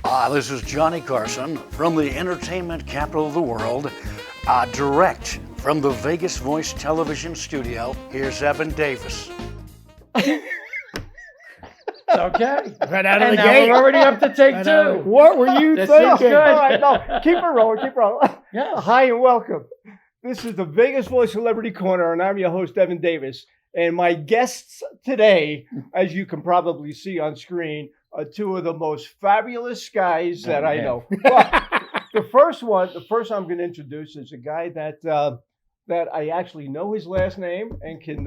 This is Johnny Carson from the entertainment capital of the world, direct from the Vegas Voice television studio. Here's Evan Davis. Okay. Right out of And the now gate. we're already up to take two. What were you This thinking? is good. All right, no, keep it rolling, keep it rolling. Yeah. Hi and welcome. This is the Vegas Voice Celebrity Corner, and I'm your host, Evan Davis. And my guests today, as you can probably see on screen, are two of the most fabulous guys that I know. But the first I'm going to introduce is a guy that I actually know his last name and can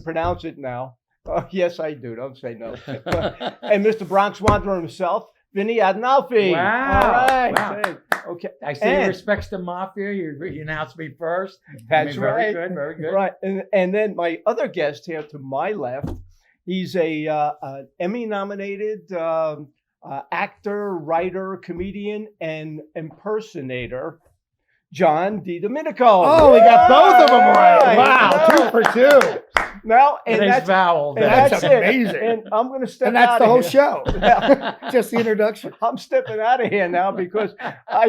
pronounce it now. Yes, I do. Don't say no. And Mr. Bronx Wanderer himself, Vinny Adinolfi. Wow. All right. Wow. Okay. I see you respects the mafia. You announced me first. That's Very right. good. Very good. Right. And then my other guest here to my left, he's an Emmy-nominated actor, writer, comedian, and impersonator, John Dee Dominico. Oh, we got both of them right. Right. Wow, 2 for 2. Now, and Today's that's, vowel. and That's that's amazing. it. And I'm going to step And that's out the of whole here. show. Yeah. Just the introduction. I'm stepping out of here now because, I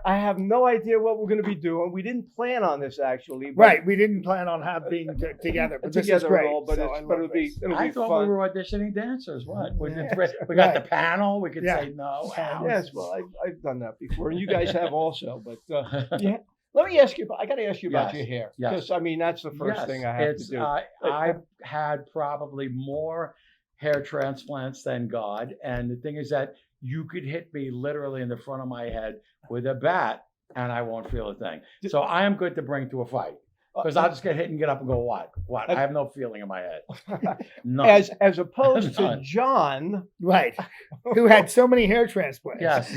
have no idea what we're going to be doing. We didn't plan on this actually. But Right. We didn't plan on being together, but this is together great. at all, but, So it'll be I thought fun. we were auditioning dancers. What? We Yeah. got Right. the panel. We could Yeah. say no. Yes, well, I've done that before, and you guys have also. But yeah, let me ask you. I got to ask you about Yes. your hair Yes. because I mean that's the first thing I have to do. I've had probably more hair transplants than God. And the thing is that you could hit me literally in the front of my head with a bat and I won't feel a thing. So I am good to bring to a fight. Because I'll just get hit and get up and go, what? What? I have no feeling in my head. None. as opposed to None. John, Right. Who had so many hair transplants. Yes.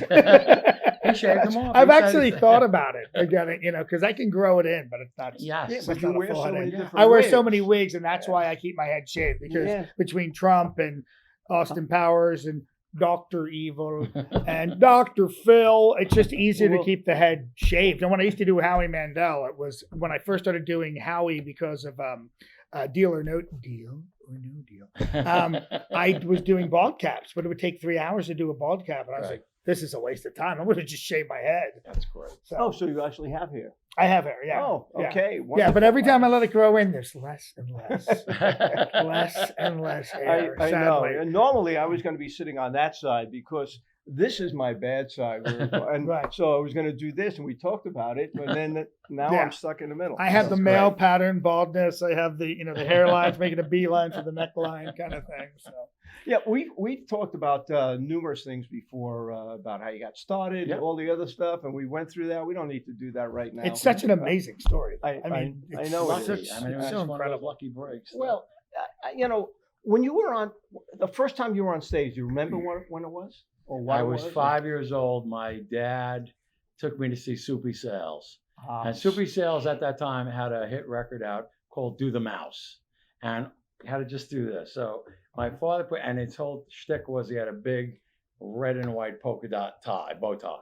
He shaved them off. I've He said- actually thought about it again, because I can grow it in, but it's not. Yes. yeah, It's but not you a wear full so head many of- different. I wear wigs. so many wigs, and that's why I keep my head shaved. Because Yeah. between Trump and Austin Powers and Dr. Evil and Dr. Phil, it's just easier to Well- keep the head shaved. And when I used to do Howie Mandel, it was when I first started doing Howie because of Deal or No Deal. I was doing bald caps, but it would take 3 hours to do a bald cap. And I was Right. like, this is a waste of time. I'm going to just shave my head. That's great. So Oh, so you actually have hair? I have hair, yeah. Oh, Yeah. okay. Yeah, Wonderful. but every time I let it grow in, there's less and less. Less and less hair, I know. sadly. And normally I was going to be sitting on that side because this is my bad side. And Right. so I was going to do this, and we talked about it, but then now Yeah. I'm stuck in the middle. I have the That's male great. pattern baldness. I have the the hairlines making a beeline for the neckline kind of thing. So Yeah, we talked about numerous things before about how you got started Yeah. and all the other stuff, and we went through that. We don't need to do that right now. it's such an amazing story. I it's know it such- is. I mean, it's it's so one of those incredible. lucky breaks. Well, when you were on the first time you were on stage, do you remember when it was or why I it was 5 years old. My dad took me to see Soupy Sales. Ah, And Soupy Sales at that time had a hit record out called Do the Mouse. And he had to just do this. So my father put, and his whole shtick was he had a big red and white polka dot bow tie.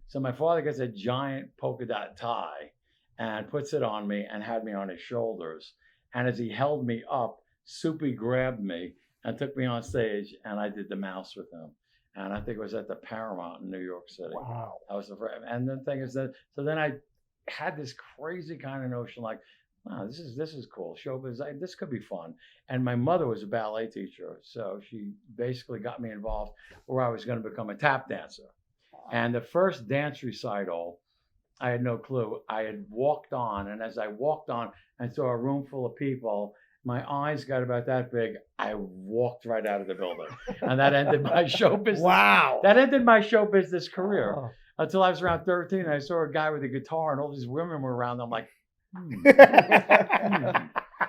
So my father gets a giant polka dot tie and puts it on me and had me on his shoulders. And as he held me up, Soupy grabbed me and took me on stage, and I did the mouse with him. And I think it was at the Paramount in New York City. wow. I was the first. And the thing is that, so then I had this crazy kind of notion like, wow, this is cool. Showbiz, this could be fun. And my mother was a ballet teacher, so she basically got me involved where I was going to become a tap dancer. And the first dance recital, I had no clue. I had walked on, and as I walked on and saw a room full of people, my eyes got about that big. I walked right out of the building, and that ended my show business. Wow. That ended my show business career Oh. until I was around 13. I saw a guy with a guitar, and all these women were around. I'm like,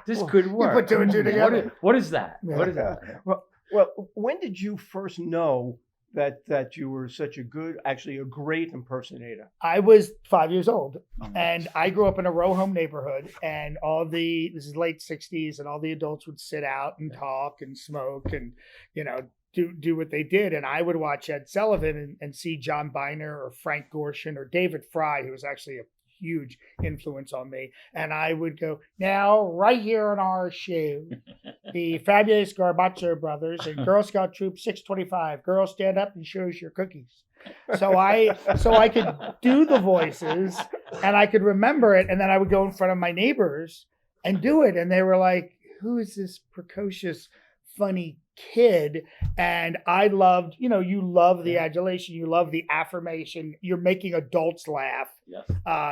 this could work. put two and two together. What is that? Yeah. What is that? Well, when did you first know that you were such a great impersonator? I was 5 years old, Oh, and I grew up in a row home neighborhood, and this is late 60s, and all the adults would sit out and talk and smoke and, do what they did. And I would watch Ed Sullivan and see John Biner or Frank Gorshin or David Fry, who was actually a huge influence on me. And I would go, now, right here on our shoe, the fabulous Garbacho brothers and Girl Scout Troop 625, girls stand up and show us your cookies. So I could do the voices and I could remember it. And then I would go in front of my neighbors and do it. And they were like, who is this precocious, funny kid? And I loved, you love the adulation, you love the affirmation, you're making adults laugh, Yes.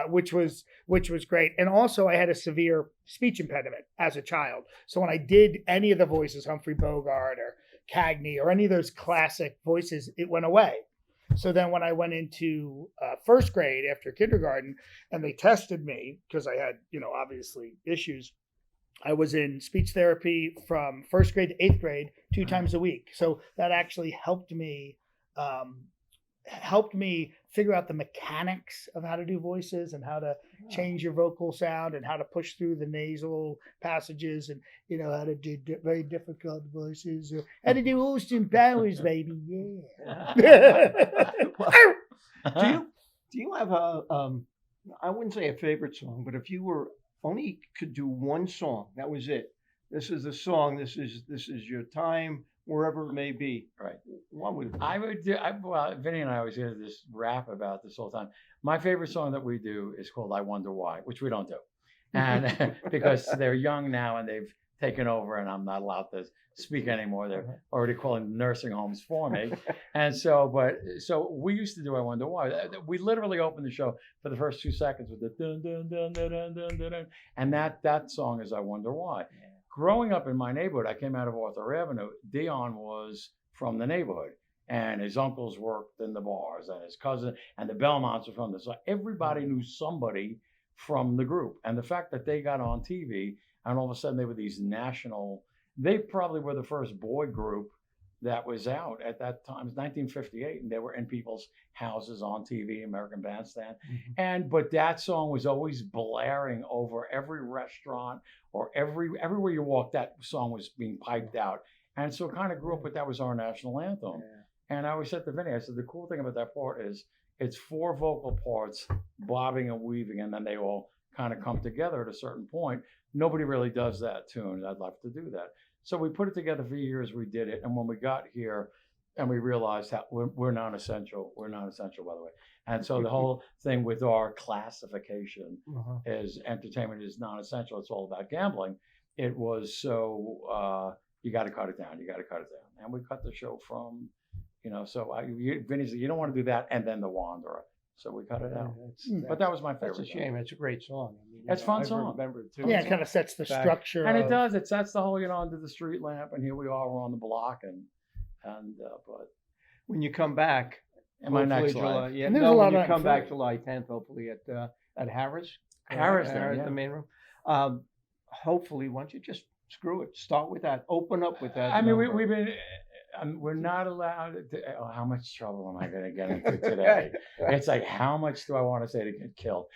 which was great. And also I had a severe speech impediment as a child. So when I did any of the voices, Humphrey Bogart or Cagney or any of those classic voices, it went away. So then when I went into first grade after kindergarten and they tested me because I had, obviously issues, I was in speech therapy from first grade to eighth grade 2 times a week. So that actually helped me figure out the mechanics of how to do voices and how to change your vocal sound and how to push through the nasal passages and, how to do very difficult voices or how to do Austin Powers, baby. Yeah. Do you have a I wouldn't say a favorite song, but if you were only could do one song, that was it. This is the song. This is your time, wherever it may be. Right. What would it be? I would do. Well, Vinny and I always hear this rap about this whole time. My favorite song that we do is called "I Wonder Why," which we don't do, and because they're young now and they've taken over, and I'm not allowed to speak anymore. They're already calling nursing homes for me, and so we used to do "I Wonder Why." We literally opened the show for the first 2 seconds with the dun dun dun dun dun dun dun, dun. And that song is "I Wonder Why." Growing up in my neighborhood, I came out of Arthur Avenue. Dion was from the neighborhood, and his uncles worked in the bars, and his cousin and the Belmonts were from this. So everybody knew somebody from the group, and the fact that they got on TV, and all of a sudden they were these national. They probably were the first boy group that was out at that time. It was 1958, and they were in people's houses on TV, American Bandstand. But that song was always blaring over every restaurant or everywhere you walked. That song was being piped out, and so kind of grew up with that was our national anthem. And I always said to Vinny, I said the cool thing about that part is it's 4 vocal parts bobbing and weaving, and then they all kind of come together at a certain point. Nobody really does that tune. I'd love to do that. So we put it together for years. We did it. And when we got here and we realized how we're non-essential. We're non-essential, by the way. And so the whole thing with our classification is entertainment is non-essential. It's all about gambling. It was so you got to cut it down. You got to cut it down. And we cut the show from, Vinny said, you don't want to do that. And then The Wanderer. So we cut it out. But that was my favorite. That's a shame. It's a great song. It's a fun I song. remember it too. Yeah, it kind of sets the structure. And it does. It sets the whole, under the street lamp, and here we are, we're on the block, but when you come back, in my next July, life, and there's a lot when you of come back July 10th, hopefully at Harris, the main room. Hopefully, why don't you just screw it? Start with that. Open up with that. I mean, we've been. We're not allowed to. How much trouble am I going to get into today? It's like, how much do I want to say to get killed?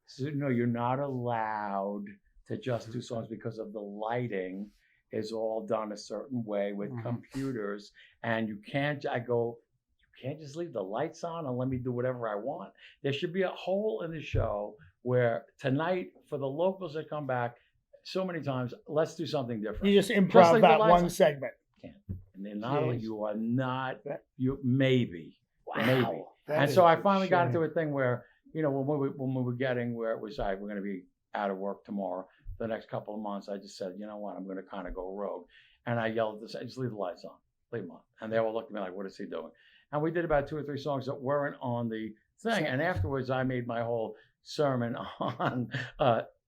So no, you're not allowed to just do songs because of the lighting is all done a certain way with computers, and you can't just leave the lights on and let me do whatever I want. There should be a hole in the show where tonight, for the locals that come back so many times, let's do something different. You just improv like that one segment. And they're not, you are not, you maybe. Wow. And so I finally got into a thing where, when we were getting where it was, we're going to be out of work tomorrow, the next couple of months, I just said, you know what, I'm going to kind of go rogue. And I yelled this, just leave the lights on, leave them on. And they all looked at me like, what is he doing? And we did about 2 or 3 songs that weren't on the thing. And afterwards, I made my whole sermon on,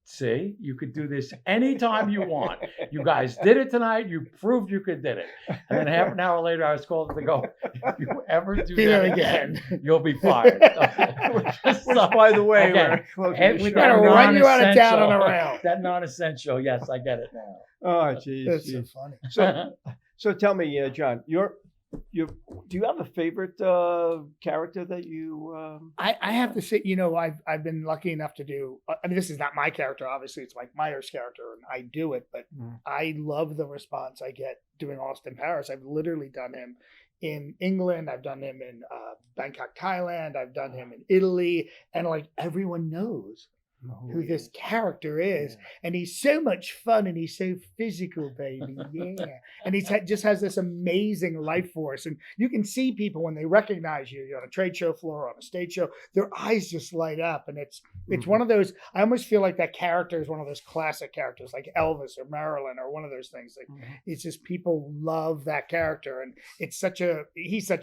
see, you could do this anytime you want. You guys did it tonight. You proved you could did it. And then half an hour later, I was called to go, if you ever do that again, you'll be fired. Which, by the way, we're going to run you out of town on a rail. That non-essential. Yes, I get it now. Oh, geez. That's so funny. So tell me, John, do you have a favorite character that you? I have to say, I've been lucky enough to do. I mean, this is not my character. Obviously, it's Mike Myers' character, and I do it. But I love the response I get doing Austin Powers. I've literally done him in England. I've done him in Bangkok, Thailand. I've done him in Italy. And like everyone knows who this character is. And he's so much fun and he's so physical, baby. Yeah. And he's just has this amazing life force. And you can see people when they recognize you, on a trade show floor, on a stage show, their eyes just light up. And it's one of those, I almost feel like that character is one of those classic characters like Elvis or Marilyn or one of those things. Like it's just people love that character. And he's such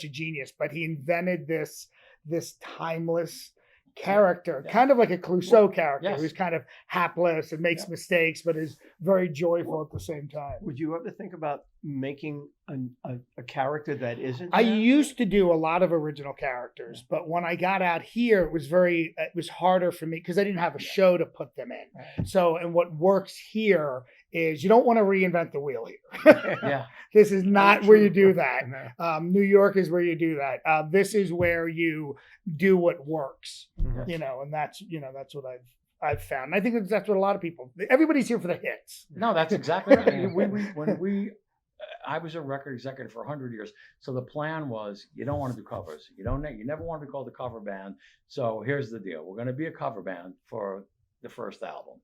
a genius, but he invented this timeless character, kind of like a Clouseau character, who's kind of hapless and makes mistakes, but is very joyful at the same time. Would you ever think about making a character that isn't? I used to do a lot of original characters, but when I got out here, it was harder for me because I didn't have a show to put them in. So, and what works here is you don't want to reinvent the wheel here. This is not where you do that. New York is where you do that. This is where you do what works, and that's what I've found. And I think that's what a lot of people, everybody's here for the hits. No, that's exactly right. I was a record executive for 100 years. So the plan was, you don't want to do covers. You never want to be called a cover band. So here's the deal. We're going to be a cover band for the first album.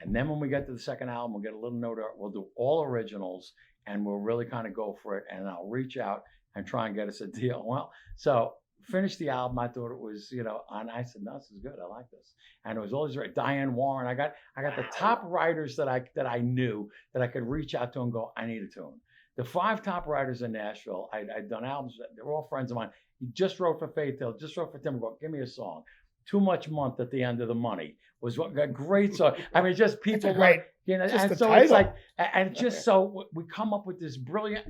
And then when we get to the second album, we'll get a little note. We'll do all originals and we'll really kind of go for it. And I'll reach out and try and get us a deal. Well, so finished the album. I thought it was, and I said, no, this is good. I like this. And it was always right. Diane Warren. I got the top writers that I knew that I could reach out to and go, I need a tune. The 5 top writers in Nashville, I'd done albums. They're all friends of mine. He just wrote for Faith Hill, just wrote for Tim McGraw. Give me a song. Too Much Month at the End of the Money was a great song. I mean, just people great. And so title. it's like, and just so we come up with this brilliant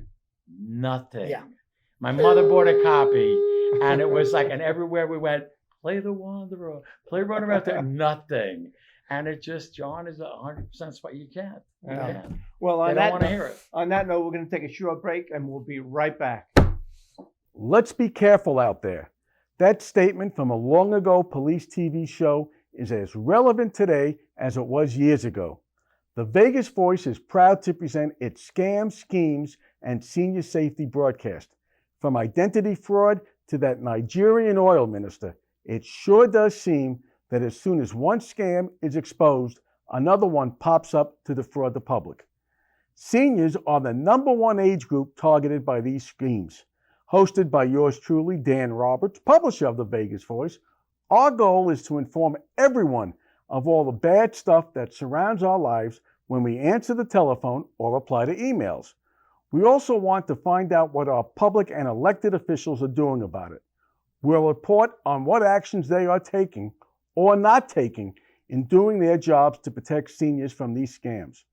nothing. Yeah. My mother bought a copy, and it was like, and everywhere we went, play The Wanderer, play Run Around There, nothing. And it just, John is 100% spot. You can't. Well, they don't want to hear it. On that note, we're going to take a short break, and we'll be right back. Let's be careful out there. That statement from a long ago police TV show is as relevant today as it was years ago. The Vegas Voice is proud to present its Scams, Schemes, and Senior Safety broadcast. From identity fraud to that Nigerian oil minister, it sure does seem that as soon as one scam is exposed, another one pops up to defraud the public. Seniors are the #1 age group targeted by these schemes. Hosted by yours truly, Dan Roberts, publisher of the Vegas Voice, our goal is to inform everyone of all the bad stuff that surrounds our lives when we answer the telephone or reply to emails. We also want to find out what our public and elected officials are doing about it. We'll report on what actions they are taking or not taking in doing their jobs to protect seniors from these scams.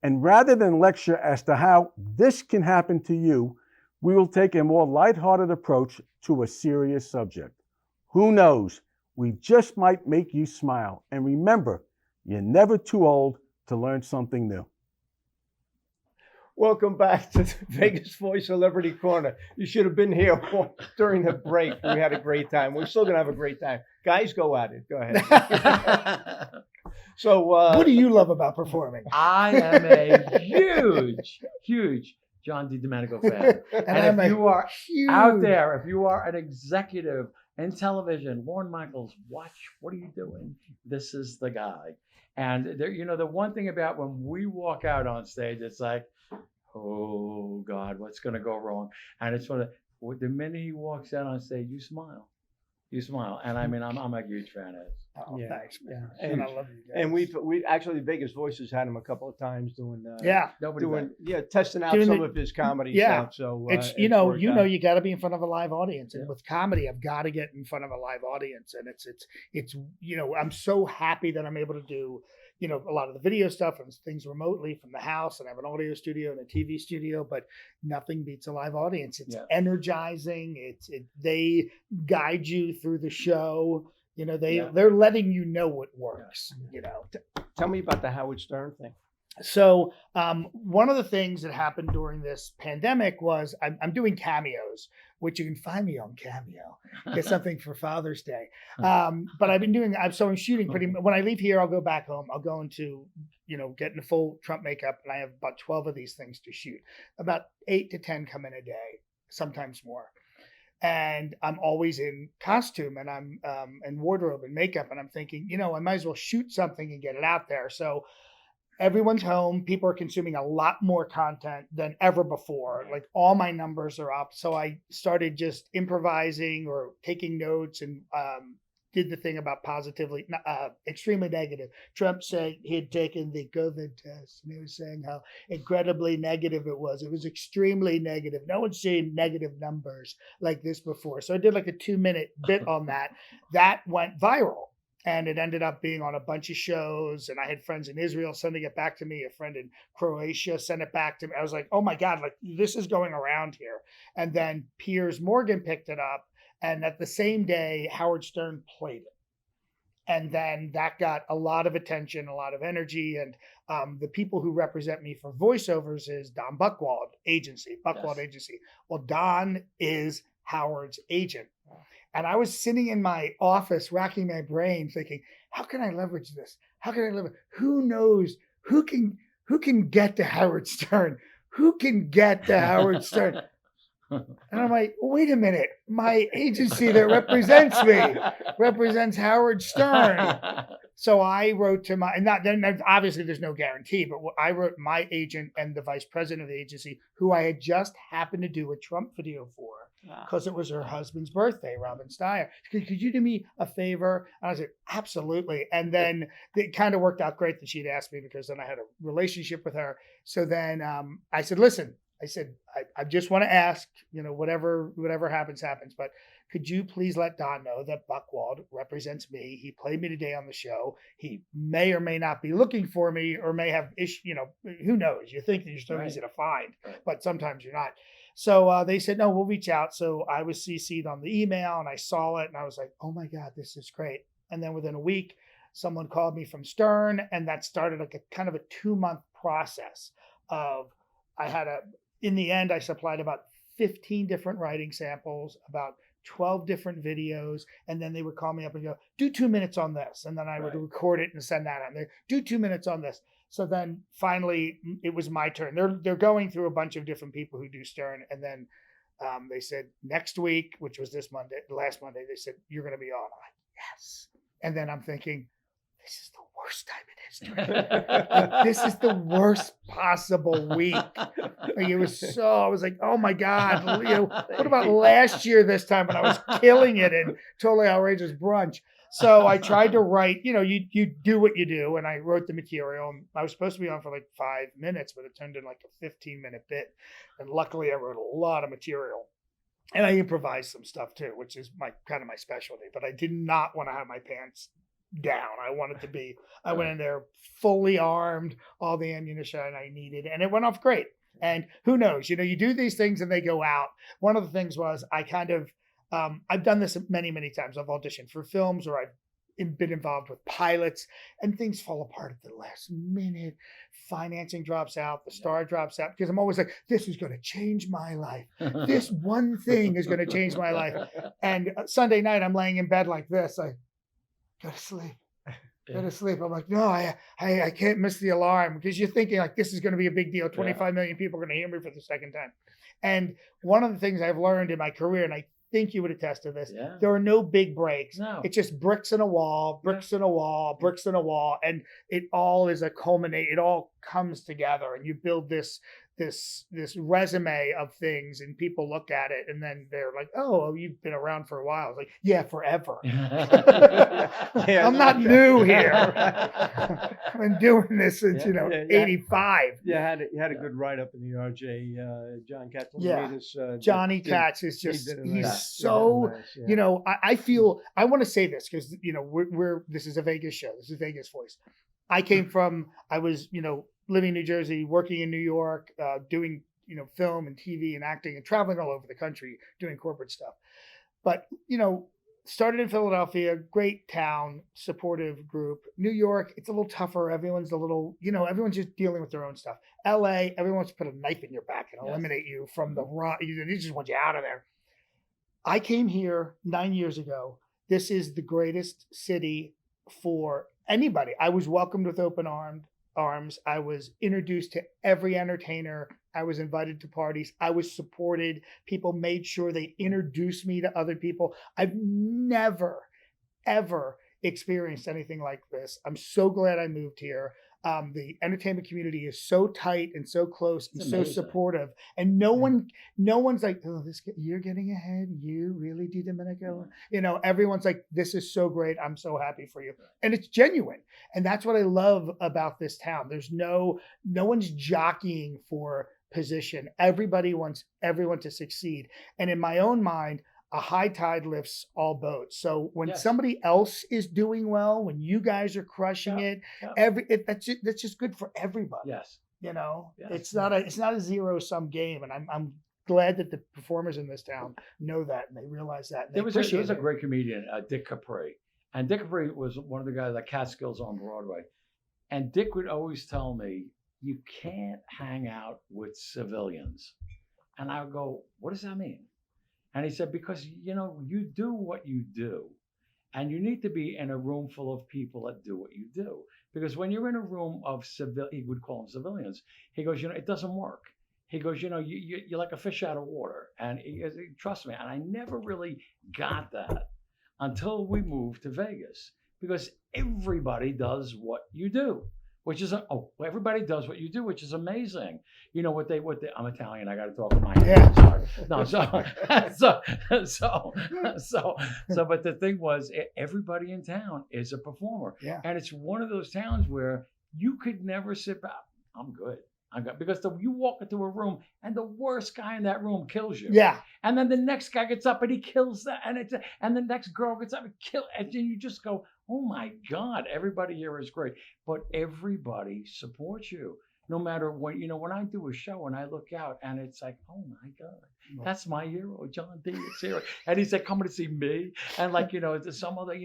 And rather than lecture as to how this can happen to you, we will take a more lighthearted approach to a serious subject. Who knows? We just might make you smile. And remember, you're never too old to learn something new. Welcome back to the Vegas Voice Celebrity Corner. You should have been here during the break. We had a great time. We're still going to have a great time. Guys, go at it. Go ahead. So, what do you love about performing? I am a huge John Dee Dominico fan. And if you are out there, if you are an executive in television, Lorne Michaels, watch, what are you doing? This is the guy. And there, the one thing about when we walk out on stage, it's like, oh God, what's going to go wrong? And it's the minute he walks out on stage, you smile. And I mean, I'm a huge fan of it. Oh, yeah. Thanks, man. And I love you guys. And we actually, Vegas Voices had him a couple of times doing testing out some of his comedy stuff. So it's you got to be in front of a live audience, and with comedy, I've got to get in front of a live audience, and it's I'm so happy that I'm able to do a lot of the video stuff and things remotely from the house, and I have an audio studio and a TV studio, but nothing beats a live audience. It's energizing. They guide you through the show. They're letting you know what works. Tell me about the Howard Stern thing. So one of the things that happened during this pandemic was I'm doing cameos, which you can find me on Cameo. Get something for Father's Day. But I've been doing, so I'm shooting pretty much. When I leave here, I'll go back home. I'll go into, get in the full Trump makeup, and I have about 12 of these things to shoot. About 8 to 10 come in a day. sometimes more. And I'm always in costume and I'm in wardrobe and makeup. And I'm thinking, I might as well shoot something and get it out there. So everyone's home. People are consuming a lot more content than ever before. Like all my numbers are up. So I started just improvising or taking notes and did the thing about positively, extremely negative. Trump said he had taken the COVID test and he was saying how incredibly negative it was. It was extremely negative. No one's seen negative numbers like this before. So I did like a 2-minute bit on that. That went viral. And it ended up being on a bunch of shows. And I had friends in Israel sending it back to me. A friend in Croatia sent it back to me. I was like, oh my God, like this is going around here. And then Piers Morgan picked it up. And at the same day, Howard Stern played it. And then that got a lot of attention, a lot of energy. And the people who represent me for voiceovers is Don Buchwald Agency, Agency. Well, Don is Howard's agent. And I was sitting in my office, racking my brain, thinking, how can I leverage this? How can I leverage? Who knows? Who can get to Howard Stern? Who can get to Howard Stern? And I'm like, wait a minute. My agency that represents me represents Howard Stern. So I wrote to then obviously there's no guarantee, but I wrote my agent and the vice president of the agency, who I had just happened to do a Trump video for, because it was her husband's birthday, Robin Steyer. Could you do me a favor? And I was like, absolutely. And then it kind of worked out great that she'd asked me, because then I had a relationship with her. So then I said, listen, I just want to ask, whatever happens, but could you please let Don know that Buchwald represents me? He played me today on the show. He may or may not be looking for me, or may have who knows? You think that you're so easy to find, but sometimes you're not. So they said, no, we'll reach out. So I was CC'd on the email and I saw it and I was like, oh my God, this is great. And then within a week, someone called me from Stern, and that started like a kind of a 2-month process of, in the end, I supplied about 15 different writing samples, about 12 different videos. And then they would call me up and go, do 2 minutes on this. And then I would record it and send that out. They do 2 minutes on this. So then finally it was my turn. They're going through a bunch of different people who do Stern. And then they said next week, which was last Monday, they said, you're going to be on. I'm like, yes. And then I'm thinking, this is the worst time in history. This is the worst possible week. I was like, oh my God. What about last year this time when I was killing it in Totally Outrageous Brunch? So I tried to write, you do what you do. And I wrote the material. And I was supposed to be on for like 5 minutes, but it turned into like a 15-minute bit. And luckily I wrote a lot of material. And I improvised some stuff too, which is my specialty. But I did not want to have my pants down. I went in there fully armed, all the ammunition I needed, and it went off great. And who knows, you do these things and they go out. One of the things was I've done this many, many times. I've auditioned for films, or I've been involved with pilots, and things fall apart at the last minute. Financing drops out, the star drops out, because I'm always like, this is going to change my life. This one thing is going to change my life. And Sunday night, I'm laying in bed like this. I go to sleep. I'm like, no, I can't miss the alarm, because you're thinking like, this is going to be a big deal. 25 million people are going to hear me for the second time. And one of the things I've learned in my career, and I think you would attest to this, there are no big breaks. No. It's just bricks in a wall, bricks in a wall, bricks in a wall. And it all is it all comes together, and you build this resume of things, and people look at it and then they're like, oh, you've been around for a while. I was like, yeah, forever. I'm not new here. I've been doing this since 85. You had a good write up in the RJ. John Katz. Johnny Katz is just I feel I want to say this because this is a Vegas show. This is Vegas Voice. I was living in New Jersey, working in New York, doing film and TV and acting, and traveling all over the country doing corporate stuff. But started in Philadelphia, great town, supportive group. New York, it's a little tougher. Everyone's everyone's just dealing with their own stuff. LA, everyone wants to put a knife in your back and eliminate you from the run. They just want you out of there. I came here 9 years ago. This is the greatest city for anybody. I was welcomed with open arms. I was introduced to every entertainer I was invited to parties. I was supported. People made sure they introduced me to other people. I've never, ever experienced anything like this. I'm so glad I moved here. The entertainment community is so tight and so close and It's so amazing. supportive. And no one's like, oh, you're getting ahead. You really, Dee Domenico? You know, everyone's like, this is so great. I'm so happy for you. And it's genuine. And that's what I love about this town. There's no one's jockeying for position. Everybody wants everyone to succeed. And in my own mind, a high tide lifts all boats. So when Yes. somebody else is doing well, when you guys are crushing Yeah. it, that's just good for everybody. Yes. You know, Yes. it's not a zero sum game, and I'm glad that the performers in this town know that and they realize that. And they There was a appreciate it. great comedian, Dick Capri, and Dick Capri was one of the guys that Catskills on Broadway, and Dick would always tell me, "You can't hang out with civilians," and I would go, "What does that mean?" And he said, "Because you do what you do, and you need to be in a room full of people that do what you do. Because when you're in a room of he would call them civilians. He goes, it doesn't work. He goes, you're like a fish out of water. And he goes, trust me. And I never really got that until we moved to Vegas, because everybody does what you do, which is everybody does what you do, which is amazing. You know what they I'm Italian. I got to talk with my hands. Sorry. No, so but the thing was, everybody in town is a performer. Yeah. And it's one of those towns where you could never sit back. I'm good. Because you walk into a room and the worst guy in that room kills you. Yeah. And then the next guy gets up and he kills that, and the next girl gets up and and then you just go, oh my God, everybody here is great. But everybody supports you. No matter what, when I do a show and I look out and it's like, oh my God, that's my hero, John D. is here. And he's like coming to see me. And like, there's some other,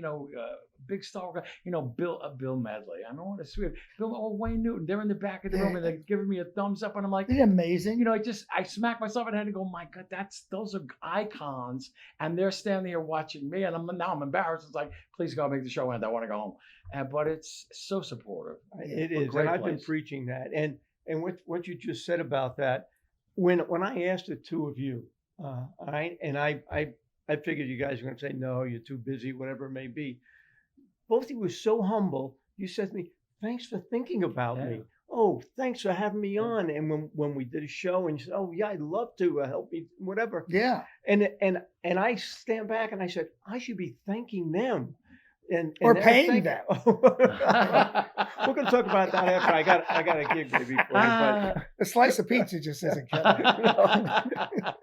big star, Bill Medley. I don't want to swear. Wayne Newton, they're in the back of the room and they're giving me a thumbs up. And I'm like, isn't it amazing? I smack myself in the head and go, my God, those are icons. And they're standing here watching me. And I'm embarrassed. It's like, please go make the show end. I want to go home. But it's so supportive. It is, and I've been preaching that. And what you just said about that, when I asked the two of you, I figured you guys were going to say no, you're too busy, whatever it may be. Both of you were so humble. You said to me, "Thanks for thinking about me. Oh, thanks for having me on." And when we did a show, and you said, "Oh yeah, I'd love to help me, whatever." Yeah. And I stand back and I said, I should be thanking them. Or paying them. We're going to talk about that after I got a gig maybe for you. But A slice of pizza just isn't cutting it.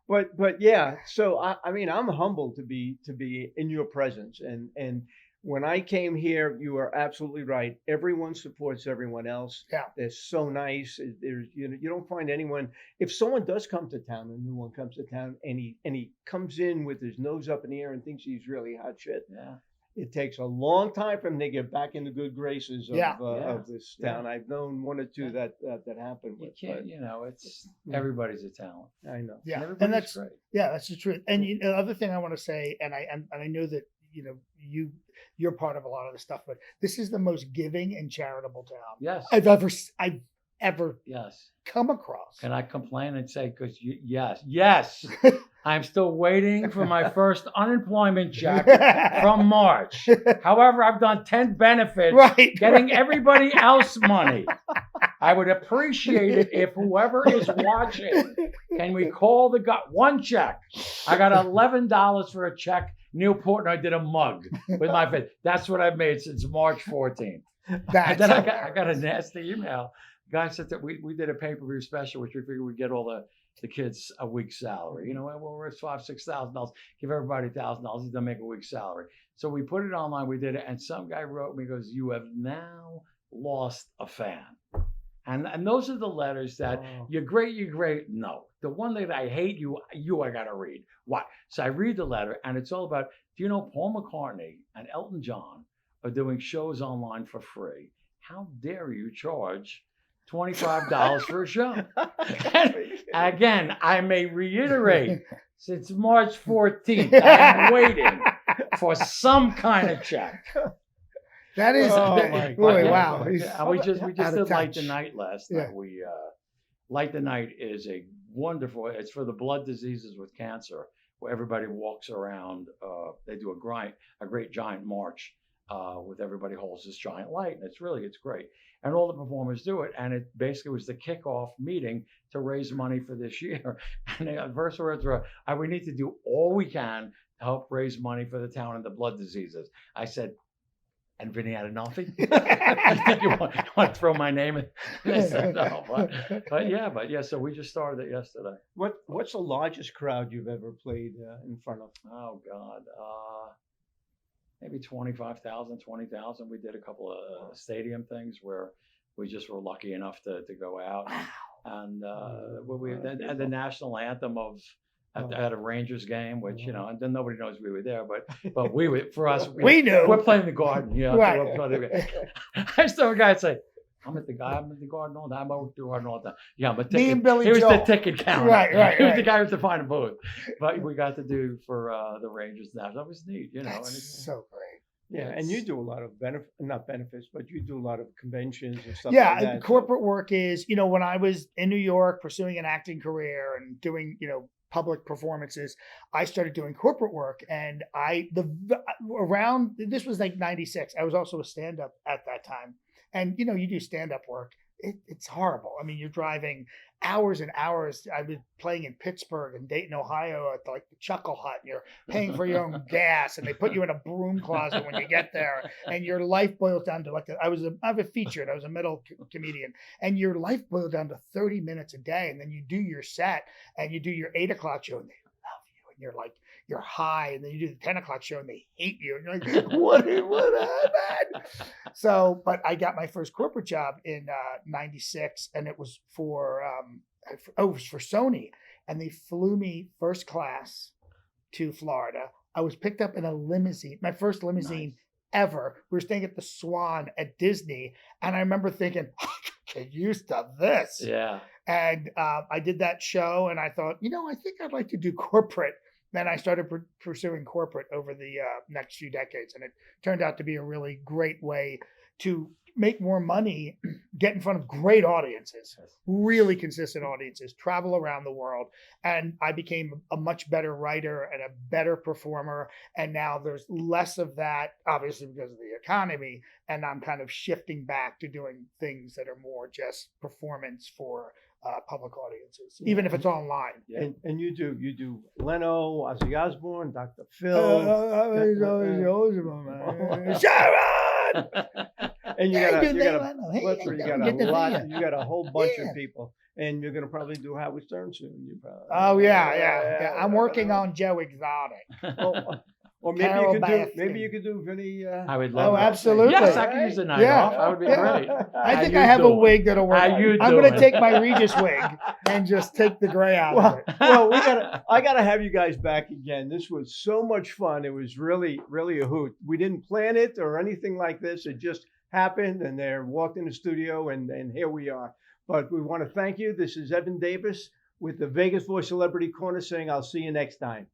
but yeah. So I'm humbled to be in your presence. And when I came here, you are absolutely right. Everyone supports everyone else. Yeah. They're so nice. There's you don't find anyone. If someone does come to town, a new one comes to town, and he comes in with his nose up in the air and thinks he's really hot shit. Yeah. It takes a long time for them to get back in the good graces of this town. I've known one or two that happened with. You can't, it's everybody's a talent. I know. Yeah, and that's great. Yeah, that's the truth. And the other thing I want to say, and I know that you're part of a lot of the stuff, but this is the most giving and charitable town Yes. I've ever Yes. come across. Can I complain and say, because yes, I'm still waiting for my first unemployment check from March. However, I've done 10 benefits, getting everybody else money. I would appreciate it if whoever is watching, can we call the guy? One check. I got $11 for a check. Newport, and I did a mug with my face. That's what I've made since March 14th. And then I got a nasty email. Guy said that we did a pay-per-view special, which we figured we'd get all the kids a week's salary. We're at $5,000-$6,000. Give everybody $1,000. He's gonna make a week's salary. So we put it online. We did it, and some guy wrote me, goes, "You have now lost a fan." And those are the letters that you're great. No, the one that I hate you I gotta read. Why? So I read the letter, and it's all about. Do you know Paul McCartney and Elton John are doing shows online for free? How dare you charge $25 for a show? And again, I may reiterate, since March 14th, I'm waiting for some kind of check. That is, my boy, God. wow. And we just did Light the Night last night. Light the Night is a wonderful. It's for the blood diseases with cancer, where everybody walks around. They do a great giant march with everybody holds this giant light, and it's great. And all the performers do it, and it basically was the kickoff meeting to raise money for this year. And the first words were, "We need to do all we can to help raise money for the town and the blood diseases." I said, "And Vinny Adinolfi?" you want to throw my name in? They said no, but yeah. So we just started it yesterday. What's the largest crowd you've ever played in front of? Oh God, maybe 25,000, 20,000. We did a couple of stadium things where we just were lucky enough to go out, and the national anthem of. At a Rangers game, which and then nobody knows we were there, but we were for us. We knew. We're playing the Garden, Right. I still have a guy say, I'm at the Garden all the time. I'm at the Garden all the time. Yeah, but Me and Billy he was Joel. the ticket counter. Right. He was the guy with the final booth. But we got to do for the Rangers now. That was neat, That's and it's so great. Yeah, and you do a lot of not benefits, but you do a lot of conventions and stuff Yeah, like that. corporate work is, when I was in New York pursuing an acting career and doing, public performances, I started doing corporate work, and this was like 96. I was also a stand-up at that time. And you do stand-up work, it's horrible. I mean, you're driving hours and hours. I was playing in Pittsburgh and Dayton, Ohio at the Chuckle Hut, and you're paying for your own gas, and they put you in a broom closet when you get there, and your life boils down to I was a featured, I was a middle comedian, and your life boiled down to 30 minutes a day, and then you do your set, and you do your 8 o'clock show, and they love you, and you're high, and then you do the 10 o'clock show and they hate you. And you're like, what happened? So, but I got my first corporate job in 96, and it was for Sony. And they flew me first class to Florida. I was picked up in a limousine, my first limousine ever. We were staying at the Swan at Disney. And I remember thinking, I could get used to this. Yeah. And I did that show, and I thought, I think I'd like to do corporate. Then I started pursuing corporate over the next few decades, and it turned out to be a really great way to make more money, get in front of great audiences, really consistent audiences, travel around the world. And I became a much better writer and a better performer. And now there's less of that, obviously because of the economy. And I'm kind of shifting back to doing things that are more just performance for public audiences, even if it's online. Yeah. And you do Leno, Ozzy Osbourne, Dr. Phil. Sharon! And you got a whole bunch Yeah. of people, and you're gonna probably do Howard Stern soon. Oh yeah. I'm working on Joe Exotic. Or Carol maybe you could do Vinny. I would love Oh, that. absolutely. Yes, I could use a night Yeah. off. That would be Yeah. great. I How think you I have a doing? wig that'll work. How you I'm going to doing? take my Regis wig and just take the gray out of it. Well, I gotta have you guys back again. This was so much fun. It was really, really a hoot. We didn't plan it or anything like this. It just happened, and they walked in the studio, and here we are. But we want to thank you. This is Evan Davis with the Vegas Voice Celebrity Corner saying, I'll see you next time.